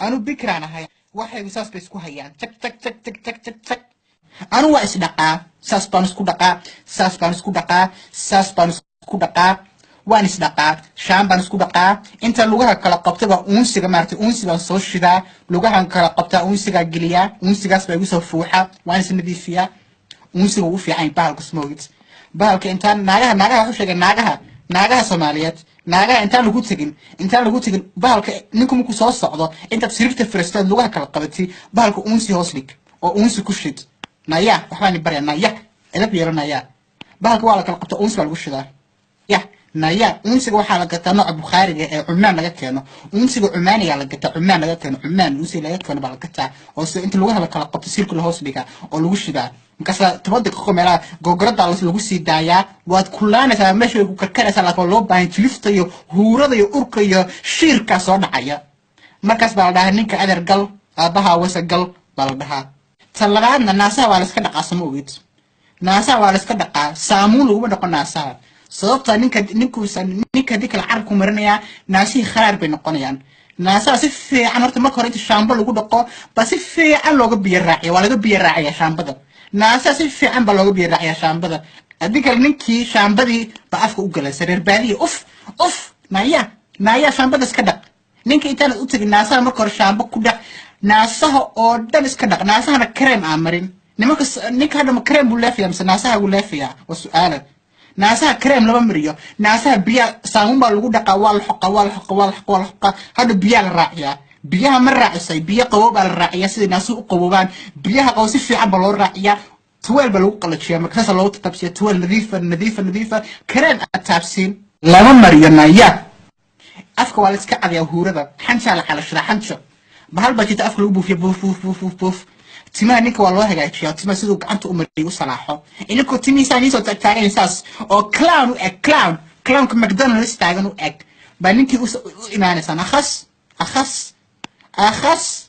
أنا بكرة أنا هاي واحد وساس بيسكو هيان تك تك تك تك تك تك تك أنا وايس دقا ساس بانسكو دقا ساس بانسكو دقا ساس بانسكو دقا وانس دقا شام بانسكو دقا انت لغها كلا قبطة أونسيغا مارتي أونسيغا صوشدا لغها كلا قبطة أونسيغا جليا أونسيغا سبيوسا فوحة وانس نديفيا أونسيغا وفي عين بالك سمويت بالك انت ناغها وحشة ناغها سوماليات ناغها انت لغو تجين بالك نكم كو سو سocdo انت بسيرفت فرستاد لغها كلا قبطي بالك أونسي هوسليك oo uunsi ku shid naya waxaan bari naya ila biyaro naya baalka waa la kala qabto uunsi lagu shidaa ya naya uunsiga waxa la gataa nooc Bukhariga ee Cumaan laga keeno uunsiga Cumaaniga la gataa Cumaan laga keeno Cumaan uunsi laga keeno baa la gataa oo si inta lagu kala qabto silka la hoos dhiga oo lagu shidaa markaas tabada ka qomela gogorada lagu sii daayaa waad kulaanaysaa meesha ku karkaraysaa la loo baahan jilifta iyo huurada iyo urka iyo shiirka soo dhacaya markaas baa la dhahaa ninka adeer gal aabaha wasa gal baa la dhahaa talabaadna naasaha waa la iska dhaqaa samoogid naasaha waa la iska dhaqaa saamuun lagu dhaqo naasaha sababta ninka dikal carabku marinaya naasihi kharaar bay noqonayaan naasaha si fiican horta marka hore inta shaambo lagu dhaqo ba si fiican looga biyo raaciyo waa laga biyo raaciyaa shaambada naasaha si fiican ba looga biyo raaciyaa shaambada adikal ninkii shaambadii ba afka u galay sareer baadiye uf naya shaambada iska dhaq ninka intaan u tagin naasaha marka hore shaambo ku dhaq naasaha oo dhan iska dhaq naasahana kareem aan marin nimanka ninka hadda kareem buu leefiyaa mise naasaha buu leefiyaa waa su'aala naasaha kareem lama mariyo naasaha biya saamuun baa lagu dhaqaa waa la xoqa hadda biyaa la raaciyaa biyaha ma raacisay biyo qabow baa la raaciyaa sida naasuhu u qaboobaan biyaha qabow si fiican baa loo raaciyaa tuweel baa lagu qalajiyaa markaas loo tatabsiya tuweel nadiifa kareem aad taabsiin lama mariyo naya afka waa la iska cadiyaa huurada xanjaa la xalashada xanjo bahal baa jirta afka lagu buufiyo buuf timaha ninka waa loo hagaajiyaa timaha siduu gacanta u mariyo u salaaxo inkoo timihiisa niisoo taagan saas oo clown u eg clownka McDonald's taagan u eg baa ninkii u imaanaysaa akhas